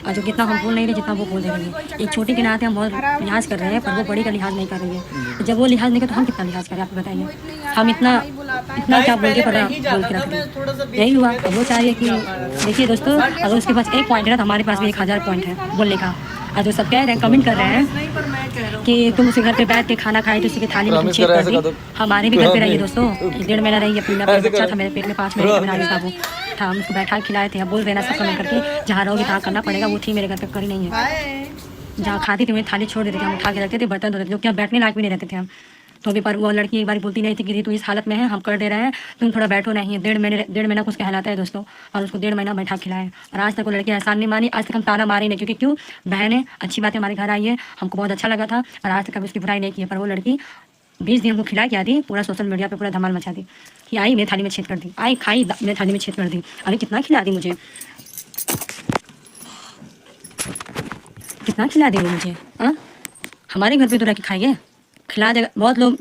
और जो कितना हम बोल नहीं रहे जितना वो बोल दे रही है। एक छोटी के नाते हम बहुत लिहाज कर रहे हैं, पर वो बड़ी का लिहाज नहीं कर रही है। तो जब वो लिहाज नहीं करे तो हम कितना लिहाज करें, आप बताइए। हम इतना इतना क्या बोल के पर बोल के रख रहे, यही हुआ। अब वो चाह रही है कि देखिए दोस्तों, अगर उसके पास एक पॉइंट है ना तो हमारे पास भी 1000 पॉइंट है बोलने का। और जो सब कह रहे हैं, कमेंट कर रहे हैं कि तुम उसी घर पे बैठ के खाना खाए तो उसी की थाली में तुम चेक कर दी। हमारे भी घर पे रहिए दोस्तों, 1.5 महीना रही अपनी बच्चा था मेरे पेट में, 5 महीने का मेरा आयुष बाबू था। हम उसको बैठा खिलाए थे। अब बोल रहे ना सब कमेंट करके जहाँ रहोगे तहाँ करना पड़ेगा। वो थी मेरे घर पे, करी नहीं है। जहाँ खाती थी मेरी थाली छोड़ देते थे, हम उठा के रखते थे, बर्तन धोते थे, जो कि बैठने लायक भी नहीं रहते थे हम। तो अभी पर वो लड़की एक बार बोलती नहीं थी कि तू इस हालत में है, हम कर दे रहे हैं, तुम थोड़ा बैठो नहीं। 1.5 महीना कुछ कहलाता है दोस्तों, और उसको 1.5 महीना बैठा खिलाए। और आज तक वो लड़की एहसान नहीं मानी, आज तक हम ताना मारे नहीं, क्योंकि क्यों, बहन है, अच्छी बात है, हमारे घर आई है, हमको बहुत अच्छा लगा था, और आज तक कभी उसकी बुराई नहीं की है। पर वो लड़की 20 दिन हमको खिला के आती, पूरा सोशल मीडिया पे पूरा धमाल मचा दी कि आई मेरी थाली में छेद कर दी, आई खाई मेरी थाली में छेद कर दी। अरे कितना खिला दी मुझे, कितना खिला दी मुझे। हाँ, हमारे घर पे तो रह के खाइए, खिला देगा। बहुत लोग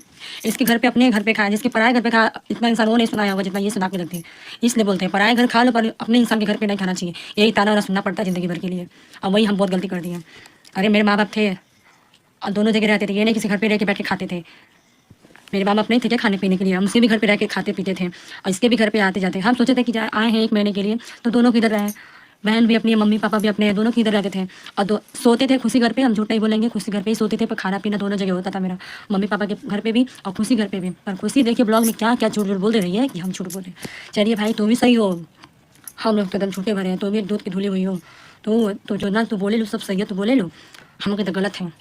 इसके घर पे, अपने घर पे खाए, जिसके पराए घर पे खा, इतना इंसान वो नहीं सुनाया होगा जितना ये सुना के रखते हैं। इसलिए बोलते हैं पराए घर खा लो, पर अपने इंसान के घर पे नहीं खाना चाहिए। यही ताना वाना सुनना पड़ता है ज़िंदगी भर के लिए। अब वही हम बहुत गलती कर दी है। अरे मेरे माँ बाप थे और दोनों जगह रहते थे, ये नहीं किसी घर पे रह के बैठ के खाते थे। मेरे माँ बाप नहीं थे क्या खाने पीने के लिए, हम उसके भी घर पे रह के खाते पीते थे, और इसके भी घर पे आते जाते। हम सोचे थे कि आए हैं 1 महीने के लिए तो दोनों की इधर रहे, बहन भी अपनी, मम्मी पापा भी अपने, दोनों की इधर रहते थे। और सोते थे खुशी घर पे, हम झूठ नहीं बोलेंगे, खुशी घर पे ही सोते थे, पर खाना पीना दोनों जगह होता था मेरा, मम्मी पापा के घर पे भी और खुशी घर पे भी। पर खुशी देखिए ब्लॉग में क्या क्या झूठ बोल दे रही है कि हम झूठ बोले। चलिए भाई, तुम भी सही हो, हम लोग तो एकदम झूठे भरे हैं, तो भी दूध की धुली हुई हो। तो जो ना तो बोले लो, सब सही है तो बोले लो, हम लोग तो गलत हैं।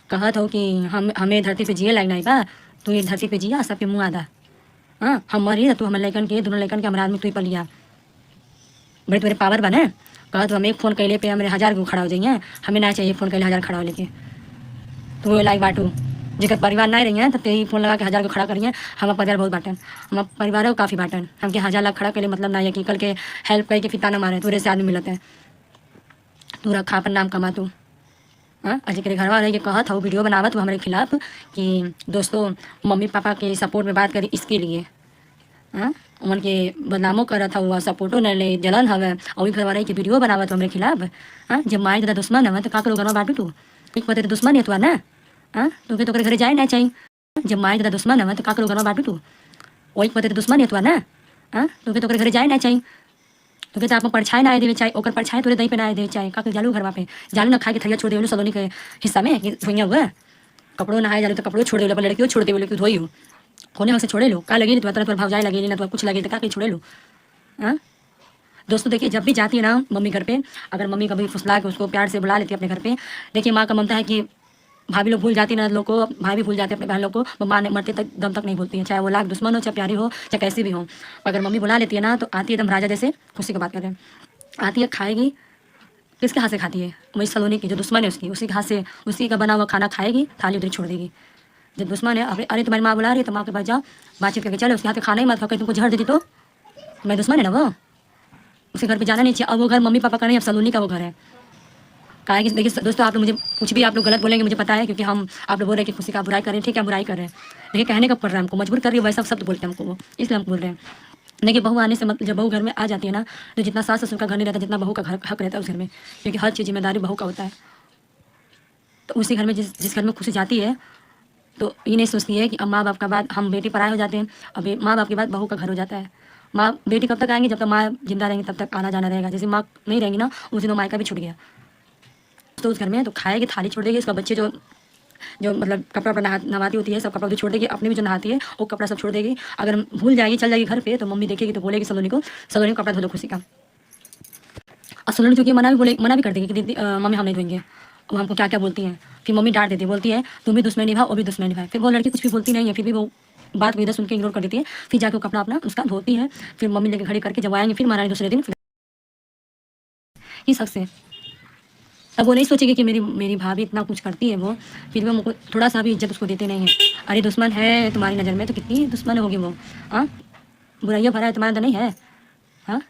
कहा था कि हमें धरती पे जिए लायक नहीं बा, तू ये धरती पे जिया सबके मुँह आधा। हाँ, हम मरी तो हमारे लैकन के, दोनों लैकन के हमारा आदमी तू ही पलिया, बड़े तुम्हारे पावर बने। कहा तो हम एक फ़ोन कैले पे हमारे 1000 को खड़ा हो जाइए, हमें ना चाहिए फ़ोन कैले 1000 खड़ा हो लेके। तो वो लाइक बाटू, जेकर परिवार ना रही है तो तेरी फ़ोन लगा के 1000 को खड़ा करिए। हम परिवार बहुत बाटन, हम परिवार को काफ़ी बाटन, हमके 1000 लाख खड़ा के लिए मतलब ना है कि कल के हेल्प करके फिर ताना मारे तूरे से आदमी मिलते हैं। तू रखा अपन नाम कमा तू। हाँ, अजय के घर वाले के कहा था वो वीडियो बनावा तू हमारे खिलाफ कि दोस्तों मम्मी पापा के सपोर्ट में बात करी इसके लिए। हाँ, उनके बदनामों कर रहा था, हुआ सपोर्टो न ले जलन हवे, और घर वाले की वीडियो बनावा तो हमारे खिलाफ। हाँ, जब माए दादा दुश्मन है तो का करो घर में बांटू तू, एक पते तो दुश्मन है तू ना। हाँ, तो घर जाए ना चाहिए। जब माए दादा दुश्मन है तो का करो घर में बांटू तू, वही पते तो दुश्मन है तू ना। हाँ, तो घर जाए ना चाहिए। तो कहते आप परछाई ना आए देवे चाहे, ओकर परछाई तोरे दही पे ना आए देवे चाहे, का जालू घर पे जालू ना खा के थैया छोड़ देवे सलोनी के हिस्सा में कि धोइया हुआ कपड़ों नहाए जालू तो कपड़ों छोड़ देवे, लड़कियों छोड़ देवे, लड़की धोई हो होने हक से छोड़े लो, का लगी तो तुम भावजाई लगे ना तो कुछ लगे तो का कहीं छोड़े लो। हाँ दोस्तों, देखिए जब भी जाती है ना मम्मी घर पे, अगर मम्मी कभी फुसला के उसको प्यार से बुला लेती है अपने घर पे, देखिए माँ का ममता है कि भाभी लोग भूल जाती है ना लोग को, भाई भी भूल जाते हैं अपने बहन लोग को, माँ ने मरते तक दम तक नहीं भूलती है, चाहे वो लाख दुश्मन हो, चाहे प्यारी हो, चाहे कैसी भी हो। अगर मम्मी बुला लेती है ना तो आती है एकदम राजा जैसे, खुशी की बात करें, आती है खाएगी, किसके हाथ से खाती है, वही सलोनी की जो दुश्मन है उसकी, उसी के हाथ से उसी का बना हुआ खाना खाएगी, थाली उधर छोड़ देगी। जब दुश्मन है, अरे तुम्हारी माँ बुला रही है तो माँ के पास जाओ, बातचीत करके चलो, उसके हाथ से खाना ही मत खाओ, कहीं तुमको जहर देती तो मैं दुश्मन है ना वो, उसके घर पे जाना नहीं चाहिए। अब वो घर मम्मी पापा का नहीं, अब सलोनी का वो घर है। कहा कि देखिए दोस्तों, आप लोग मुझे कुछ भी आप लोग गलत बोलेंगे मुझे पता है, क्योंकि हम आप लोग बोल रहे हैं कि खुशी का बुराई कर रहे हैं, ठीक है बुराई कर रहे हैं, देखिए कहने का पड़ रहा है हमको, मजबूर कर रही है, वैसा शब्द बोलते हैं हमको वो, इसलिए हम बोल रहे हैं। देखिए बहू आने से मतलब जब बहू घर में आ जाती है ना, तो जितना सास ससुर का घर नहीं रहता, जितना बहू का घर हक रहता है उस घर में, क्योंकि हर चीज़ जिम्मेदारी बहू का होता है। तो उसी घर में जिस घर में खुशी जाती है तो ये नहीं सोचती है कि अब माँ बाप का बाद हम बेटी पराए हो जाते हैं, अब माँ बाप के बाद बहू का घर हो जाता है। माँ बेटी कब तक आएंगी, जब तक माँ जिंदा रहेंगी तब तक आना जाना रहेगा, जैसे माँ नहीं रहेंगी ना उस दिन माँ का भी छूट गया। तो उस घर में तो खाएगी, थाली छोड़ देगी, उसका बच्चे जो जो मतलब कपड़ा वपड़ा नहाती होती है सब कपड़ा उधर छोड़ देगी, अपनी भी जो नहाती है वो कपड़ा सब छोड़ देगी। अगर भूल जाएगी चल जाएगी घर पे तो मम्मी देखेगी तो बोलेगी सलोनी को कपड़ा धो दो खुशी का। और सलोनी जो कि मना भी कर देगी कि दीदी मम्मी हम नहीं धोएंगे, वो हमको क्या क्या बोलती हैं। फिर मम्मी डांट देती है, बोलती है तुम भी दुश्मनी निभाओ वो भी दुश्मनी निभाए। फिर वो लड़की कुछ भी बोलती नहीं है, फिर भी वो बात को इधर सुन के इग्नोर कर देती है। फिर जाके वो कपड़ा अपना उसका धोती है, फिर मम्मी लेके खड़ी करके जब आएंगे फिर माराएंगे दूसरे दिन इस हक से। अब वो नहीं सोचेगी कि मेरी भाभी इतना कुछ करती है, वो फिर भी हमको थोड़ा सा भी इज्जत उसको देते नहीं है। अरे दुश्मन है तुम्हारी नज़र में तो कितनी दुश्मन होगी वो। हाँ, बुराइयाँ भरा है तुम्हारा अंदर नहीं है। हाँ,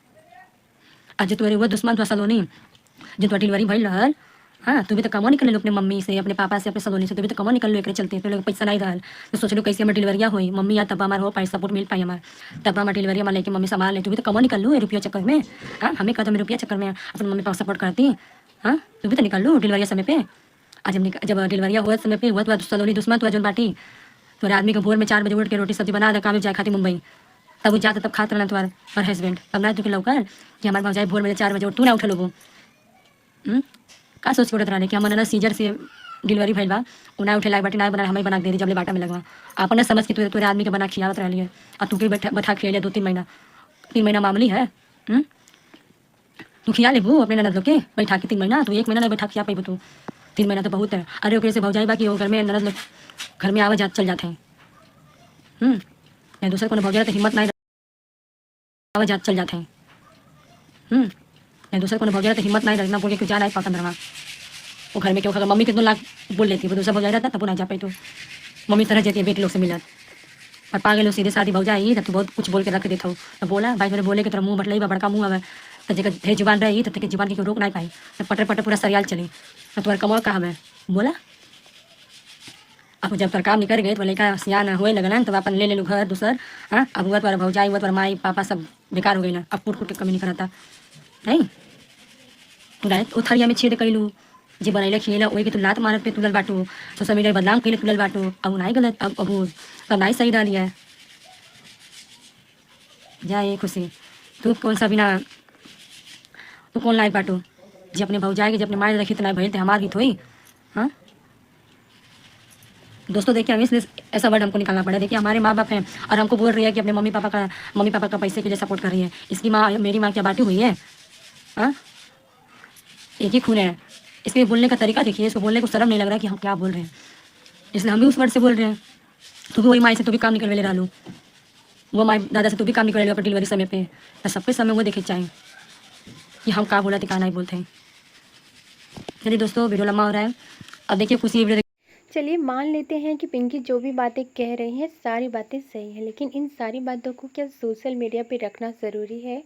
आज जो तुम्हारी वो दुश्मन था सलोनी, जो तुम्हारी डिलीवरी भइल रहल, हाँ तू भी तो कमो निकल लो अपने मम्मी से, अपने पापा से, अपने सलोनी से, तू भी तो कमो निकल लो एक चलते, तो लोग पैसा नहीं रहल तो सोच लो कैसे हमारी डिलीवरिया हुई, मम्मी या तब हमारा हो पाए सपोर्ट मिल पाई हमारे, तब हमारी डिलीवरी हमारे लेके मम्मी संभाल ले, तू भी तो कमो निकल लो रुपया चक्कर में। हाँ, हमें कहते हमें रुपया चक्कर में अपने मम्मी पापा सपोर्ट करती। हाँ, तू भी तो निकल लो डिलीवरी समय पे। आज जब डिलीवरिया हुआ समय पे हुआ तो सलोनी दुश्मन तो जोन बाटी तोरे आदमी के भोर में 4 बजे उठ के रोटी सब्जी बना दे काम जाए खाती मुंबई। तब वो जाता तब खात रहना तुम्हार और हस्बैंड तब ना तुके लौकर कि हमारे भौजाई भोर में 4 बजे उठ तू ना उठल लोगो। का सोच के उठत रहने कि हमारे ना सीजर से डिलीवरी भइल बा उ ना उठे लायक बाटी ना बना हमें बना के दे दी जब ले बाटा में लगवा अपन ना समझ के तोरे आदमी के बना खियावत रहली है और तू के बैठा खियाले 2-3 महीना 3 महीना मामूली है। तू खिया लेबू अपने ननद लोग के बैठा के 3 महीना तू 1 महीना नहीं बैठा खिया पाइबू तू 3 महीना तो बहुत है। अरे ओकरे से भौजाई बा कि वो घर में ननद लोग घर में आवा जात चल जाते हैं। नहीं दूसरे को भौजाई तो हिम्मत नहीं आवा जात चल जाते हैं। नहीं दूसरे को भौजाई तो हिम्मत नहीं रखना बोल के जा नहीं पाता अंदर वो घर में क्यों मम्मी कितनों लाख बोल लेती वो दूसरा भौजाई रहता तब ना जा पाई तो मम्मी तरह जाती है बेटी लोग से मिलत और पागल लोग सीधे शादी भौजाई तब तो बहुत कुछ बोल के रख देता हूँ तो बोला भाई मेरे बोले कि तेरा मुँह बटलाई बड़का मुँह आवे तो जगह ढेर जुबान रही तो तेरे जुबान की रोक नहीं पाई तो पटर पटर पूरा सरियाल चली तो तुम्हारा कमाल कहा है बोला। अब जब तर काम निकल गए तो लड़का सियान होए लगन तब अपन ले लू घर दूसर। हाँ अब हुआ तुम्हारा भौजाई हुआ तुम्हारा माई पापा सब बेकार हो गई ना अब कुट कुट के कमी नहीं कराता नहीं तू डायरेक्ट उथरिया में छेद कैलू जी बनैले खिएला वही के तू लात मारत पे तुलल बाटू सोशल मीडिया बदनाम कैले तुलल बाटू अब नहीं गलत अब तब नहीं सही डाली है जा ये खुशी तू कौन सा बिना तू कौन लायक बाटू जी अपने भौजाई के जब अपने मार रखी तो नहीं भइल थे हमार गीत हुई। हाँ दोस्तों देखिए हमें इसलिए ऐसा वर्ड हमको निकालना पड़ा। देखिए हमारे माँ बाप हैं और हमको बोल रही है कि अपने मम्मी पापा का पैसे के लिए सपोर्ट कर रही है। इसकी माँ मेरी माँ क्या बाटी हुई है। हाँ एक ही खून है। इसके बोलने का तरीका देखिए इसको बोलने को शर्म नहीं लग रहा कि हम क्या बोल रहे हैं इसलिए हम भी उस वर्ड से बोल रहे हैं। तू भी वही माई से तू भी काम निकल ले रहा लू वो माई दादा से तू भी काम निकल ले अपने डिलीवरी समय पे तो सबके समय वो देखे चाहें कि हम क्या बोला क्या नहीं बोलते हैं। चलिए दोस्तों वीडियो लंबा हो रहा है अब देखिए खुशी वीडियो चलिए मान लेते हैं कि पिंकी जो भी बातें कह रही हैं सारी बातें सही हैं, लेकिन इन सारी बातों को क्या सोशल मीडिया पे रखना ज़रूरी है?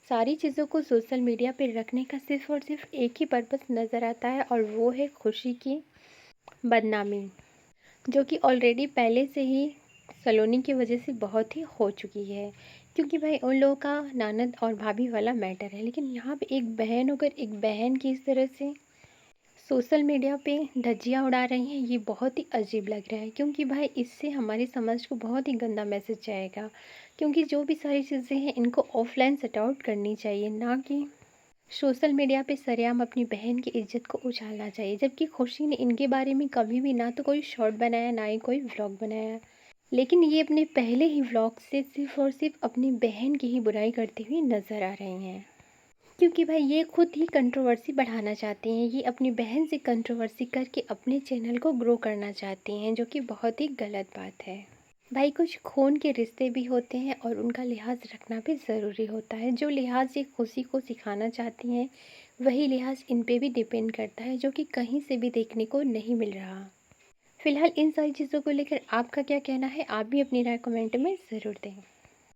सारी चीज़ों को सोशल मीडिया पे रखने का सिर्फ़ और सिर्फ एक ही पर्पस नज़र आता है और वो है खुशी की बदनामी, जो कि ऑलरेडी पहले से ही सलोनी की वजह से बहुत ही हो चुकी है। क्योंकि भाई उन लोगों का ननद और भाभी वाला मैटर है, लेकिन यहाँ पे एक बहन होकर एक बहन की इस तरह से सोशल मीडिया पे धज्जियाँ उड़ा रही हैं, ये बहुत ही अजीब लग रहा है। क्योंकि भाई इससे हमारी समाज को बहुत ही गंदा मैसेज जाएगा। क्योंकि जो भी सारी चीज़ें हैं इनको ऑफलाइन सेट आउट करनी चाहिए, ना कि सोशल मीडिया पे सरेआम अपनी बहन की इज्जत को उछालना चाहिए। जबकि खुशी ने इनके बारे में कभी भी ना तो कोई शॉर्ट बनाया ना ही कोई व्लॉग बनाया, लेकिन ये अपने पहले ही व्लॉग से सिर्फ और सिर्फ अपनी बहन की ही बुराई करती हुई नज़र आ रही हैं। क्योंकि भाई ये खुद ही कंट्रोवर्सी बढ़ाना चाहती हैं, ये अपनी बहन से कंट्रोवर्सी करके अपने चैनल को ग्रो करना चाहती हैं, जो कि बहुत ही गलत बात है। भाई कुछ खून के रिश्ते भी होते हैं और उनका लिहाज रखना भी ज़रूरी होता है। जो लिहाज ये खुशी को सिखाना चाहती हैं वही लिहाज इन पे भी डिपेंड करता है, जो कि कहीं से भी देखने को नहीं मिल रहा। फिलहाल इन सारी चीज़ों को लेकर आपका क्या कहना है, आप भी अपनी राय कमेंट में ज़रूर दें।